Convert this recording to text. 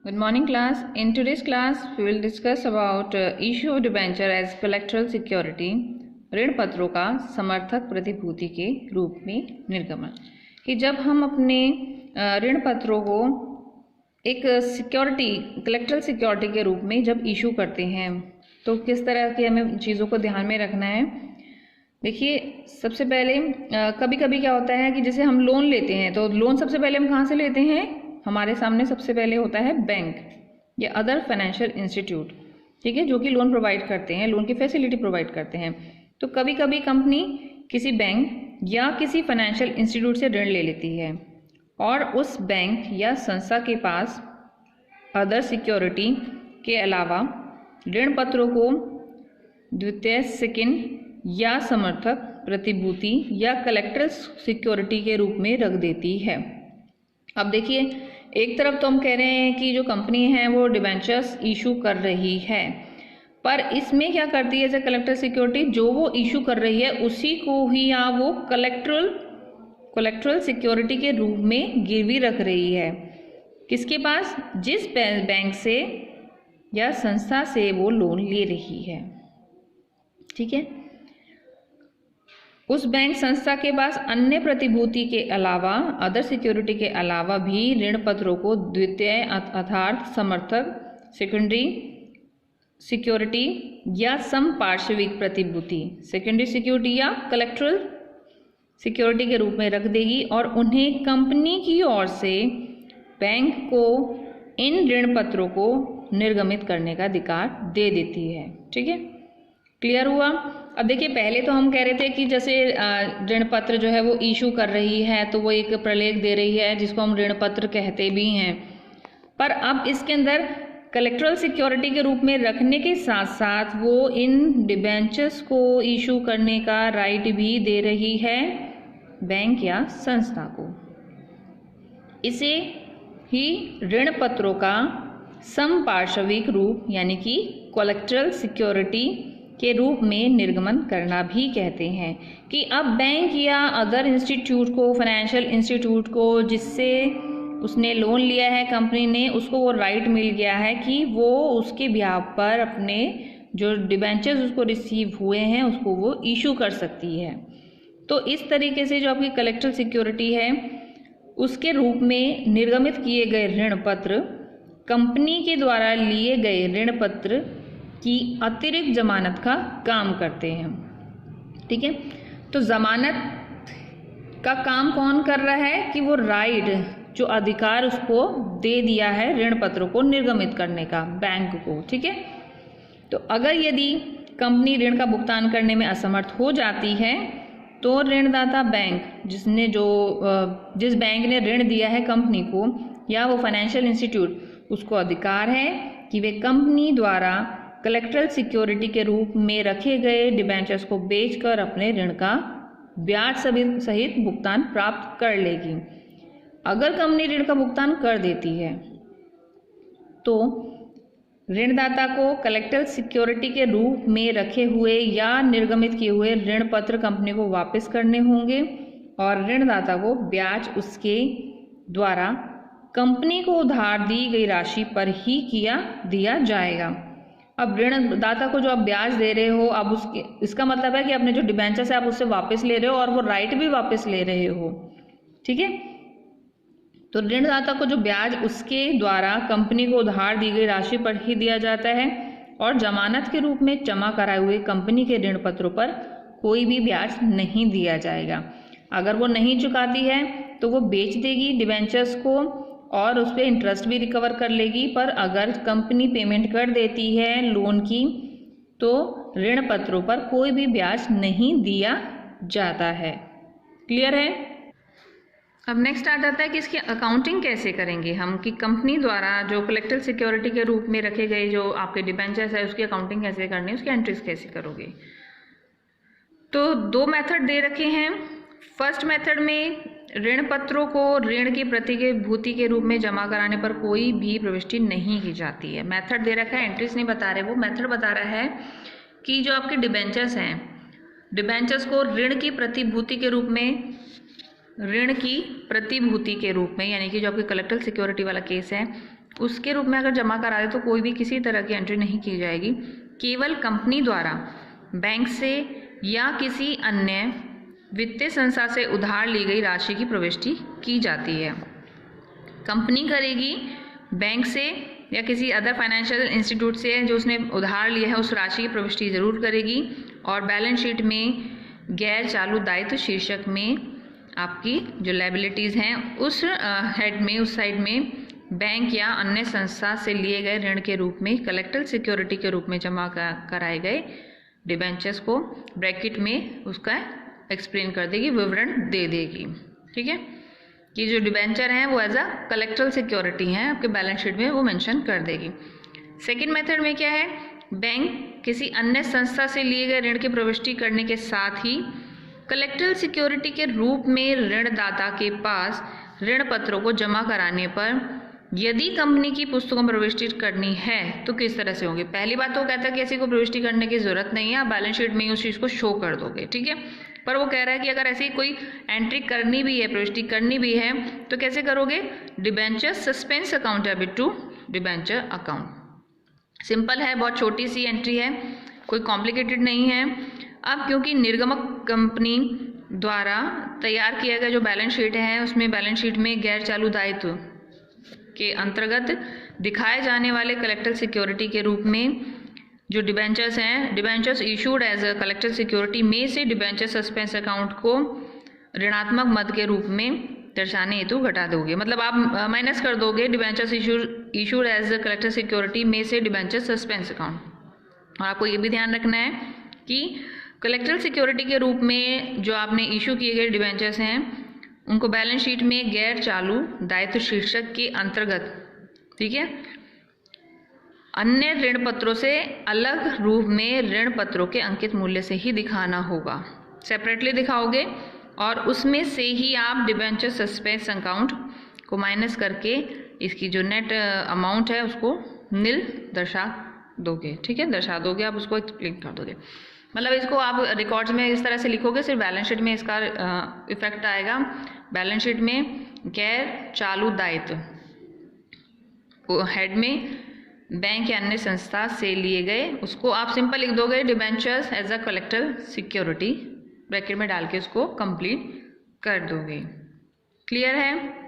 Good morning class. In today's class we will discuss about issue of debenture as collateral security, ऋण पत्रों का समर्थक प्रतिभूति के रूप में निर्गमन। कि जब हम अपने ऋण पत्रों को एक सिक्योरिटी कलेक्ट्रल सिक्योरिटी के रूप में जब इशू करते हैं तो किस तरह की हमें चीज़ों को ध्यान में रखना है। देखिए, सबसे पहले कभी कभी क्या होता है कि जैसे हम लोन लेते हैं तो लोन सबसे पहले हम कहाँ से लेते हैं, हमारे सामने सबसे पहले होता है बैंक या अदर फाइनेंशियल इंस्टीट्यूट, ठीक है, जो कि लोन प्रोवाइड करते हैं, लोन की फैसिलिटी प्रोवाइड करते हैं। तो कभी कभी कंपनी किसी बैंक या किसी फाइनेंशियल इंस्टीट्यूट से ऋण ले लेती है और उस बैंक या संस्था के पास अदर सिक्योरिटी के अलावा ऋण पत्रों को द्वितीय, सेकंड या समर्थक प्रतिभूति या कलेक्ट्रल सिक्योरिटी के रूप में रख देती है। अब देखिए, एक तरफ तो हम कह रहे हैं कि जो कंपनी है वो डिबेंचर्स इशू कर रही है, पर इसमें क्या करती है एज ए कलेक्ट्रल सिक्योरिटी, जो वो इशू कर रही है उसी को ही या वो कलेक्ट्रल सिक्योरिटी के रूप में गिरवी रख रही है। किसके पास? जिस बैंक से या संस्था से वो लोन ले रही है, ठीक है। उस बैंक संस्था के पास अन्य प्रतिभूति के अलावा, अदर सिक्योरिटी के अलावा भी ऋण पत्रों को द्वितीय अर्थात समर्थक, सेकेंडरी सिक्योरिटी या समपार्श्विक प्रतिभूति, सेकेंडरी सिक्योरिटी या कलेक्ट्रल सिक्योरिटी के रूप में रख देगी और उन्हें कंपनी की ओर से बैंक को इन ऋण पत्रों को निर्गमित करने का अधिकार दे देती है, ठीक है। क्लियर हुआ? अब देखिए, पहले तो हम कह रहे थे कि जैसे ऋण पत्र जो है वो इशू कर रही है तो वो एक प्रलेख दे रही है जिसको हम ऋण पत्र कहते भी हैं, पर अब इसके अंदर कलेक्ट्रल सिक्योरिटी के रूप में रखने के साथ साथ वो इन डिबेंचर्स को इशू करने का राइट भी दे रही है बैंक या संस्था को। इसे ही ऋण पत्रों का समपार्श्विक रूप यानी कि कोलेक्ट्रल सिक्योरिटी के रूप में निर्गमन करना भी कहते हैं। कि अब बैंक या अदर इंस्टीट्यूट को, फाइनेंशियल इंस्टीट्यूट को जिससे उसने लोन लिया है कंपनी ने, उसको वो राइट मिल गया है कि वो उसके बिहाफ पर अपने जो डिबेंचर्स उसको रिसीव हुए हैं उसको वो इशू कर सकती है। तो इस तरीके से जो आपकी कलेक्ट्रल सिक्योरिटी है उसके रूप में निर्गमित किए गए ऋण पत्र कंपनी के द्वारा लिए गए ऋण पत्र की अतिरिक्त जमानत का काम करते हैं, ठीक है। तो जमानत का काम कौन कर रहा है कि वो राइट, जो अधिकार उसको दे दिया है ऋण पत्रों को निर्गमित करने का बैंक को, ठीक है। तो अगर यदि कंपनी ऋण का भुगतान करने में असमर्थ हो जाती है तो ऋणदाता बैंक जिस बैंक ने ऋण दिया है कंपनी को या वो फाइनेंशियल इंस्टीट्यूट, उसको अधिकार है कि वे कंपनी द्वारा कलेक्ट्रल सिक्योरिटी के रूप में रखे गए डिबेंचर्स को बेचकर अपने ऋण का ब्याज सहित भुगतान प्राप्त कर लेगी। अगर कंपनी ऋण का भुगतान कर देती है तो ऋणदाता को कलेक्ट्रल सिक्योरिटी के रूप में रखे हुए या निर्गमित किए हुए ऋण पत्र कंपनी को वापस करने होंगे और ऋणदाता को ब्याज उसके द्वारा कंपनी को उधार दी गई राशि पर ही दिया जाएगा। अब ऋणदाता को जो आप ब्याज दे रहे हो, अब इसका मतलब है कि अपने जो डिबेंचर्स है आप उससे वापस ले रहे हो और वो राइट भी वापस ले रहे हो, ठीक है। तो ऋणदाता को जो ब्याज उसके द्वारा कंपनी को उधार दी गई राशि पर ही दिया जाता है और जमानत के रूप में जमा कराए हुए कंपनी के ऋण पत्रों पर कोई भी ब्याज नहीं दिया जाएगा। अगर वो नहीं चुकाती है तो वो बेच देगी डिबेंचर्स को और उस पर इंटरेस्ट भी रिकवर कर लेगी, पर अगर कंपनी पेमेंट कर देती है लोन की तो ऋण पत्रों पर कोई भी ब्याज नहीं दिया जाता है। क्लियर है? अब नेक्स्ट आ जाता है कि इसकी अकाउंटिंग कैसे करेंगे हम, कि कंपनी द्वारा जो कलेक्ट्रल सिक्योरिटी के रूप में रखे गए जो आपके डिबेंचर्स है उसकी अकाउंटिंग कैसे करनी है, उसकी एंट्रीज कैसे करोगे। तो दो मेथड दे रखे हैं। फर्स्ट मेथड में ऋण पत्रों को ऋण की प्रतिभूति के रूप में जमा कराने पर कोई भी प्रविष्टि नहीं की जाती है। मेथड दे रखा है, एंट्रीज नहीं बता रहे, वो मेथड बता रहा है कि जो आपके डिबेंचर्स हैं, डिबेंचर्स को ऋण की प्रतिभूति के रूप में, यानी कि जो आपकी कलेक्ट्रल सिक्योरिटी वाला केस है उसके रूप में अगर जमा करा दे तो कोई भी किसी तरह की एंट्री नहीं की जाएगी। केवल कंपनी द्वारा बैंक से या किसी अन्य वित्तीय संस्था से उधार ली गई राशि की प्रविष्टि की जाती है। कंपनी करेगी बैंक से या किसी अदर फाइनेंशियल इंस्टीट्यूट से जो उसने उधार लिया है उस राशि की प्रविष्टि जरूर करेगी, और बैलेंस शीट में गैर चालू दायित्व शीर्षक में आपकी जो लायबिलिटीज़ हैं उस हेड में, उस साइड में बैंक या अन्य संस्था से लिए गए ऋण के रूप में कलेक्टर सिक्योरिटी के रूप में जमा कराए गए डिबेंचर्स को ब्रैकेट में उसका एक्सप्लेन कर देगी, विवरण दे देगी। ठीक है, कि जो डिबेंचर हैं वो एज अ कलेक्टरल सिक्योरिटी हैं आपके बैलेंस शीट में, वो मेंशन कर देगी। सेकंड मेथड में क्या है, बैंक किसी अन्य संस्था से लिए गए ऋण की प्रविष्टि करने के साथ ही कलेक्टरल सिक्योरिटी के रूप में ऋणदाता के पास ऋण पत्रों को जमा कराने पर यदि कंपनी की पुस्तकों में प्रविष्टि करनी है तो किस तरह से होंगे। पहली बात तो कहता है कि ऐसी को प्रविष्टि करने की जरूरत नहीं है, आप बैलेंस शीट में ही उस चीज़ को शो कर दोगे। ठीक है, पर वो कह रहा है कि अगर ऐसी कोई एंट्री करनी भी है, प्रविष्टि करनी भी है तो कैसे करोगे, debenture suspense account debit to debenture account. Simple है, बहुत छोटी सी एंट्री है, कोई कॉम्प्लिकेटेड नहीं है। अब क्योंकि निर्गमक कंपनी द्वारा तैयार किया गया जो बैलेंस शीट है उसमें बैलेंस शीट में गैर चालू दायित्व के अंतर्गत दिखाए जाने वाले कलेक्टर सिक्योरिटी के रूप में जो डिबेंचर्स हैं, debentures issued as a collateral security में से डिबेंचर सस्पेंस अकाउंट को ऋणात्मक मद के रूप में दर्शाने हेतु घटा दोगे। मतलब आप माइनस कर दोगे debentures issued as a collateral security में से डिबेंचर सस्पेंस अकाउंट। और आपको ये भी ध्यान रखना है कि कलेक्टर सिक्योरिटी के रूप में जो आपने इशू किए गए डिबेंचर्स हैं उनको बैलेंस शीट में गैर चालू दायित्व शीर्षक के अंतर्गत, ठीक है, अन्य ऋण पत्रों से अलग रूप में ऋण पत्रों के अंकित मूल्य से ही दिखाना होगा, सेपरेटली दिखाओगे और उसमें से ही आप डिबेंचर सस्पेंस अकाउंट को माइनस करके इसकी जो नेट अमाउंट है उसको नील दर्शा दोगे। ठीक है, दर्शा दोगे, आप उसको एक्सप्लेन कर दोगे। मतलब इसको आप रिकॉर्ड्स में इस तरह से लिखोगे, सिर्फ बैलेंस शीट में इसका इफेक्ट आएगा। बैलेंस शीट में गैर चालू दायित्व हेड में बैंक या अन्य संस्था से लिए गए, उसको आप सिंपल लिख दोगे debentures as a collateral security, bracket में डाल के उसको कंप्लीट कर दोगे। क्लियर है?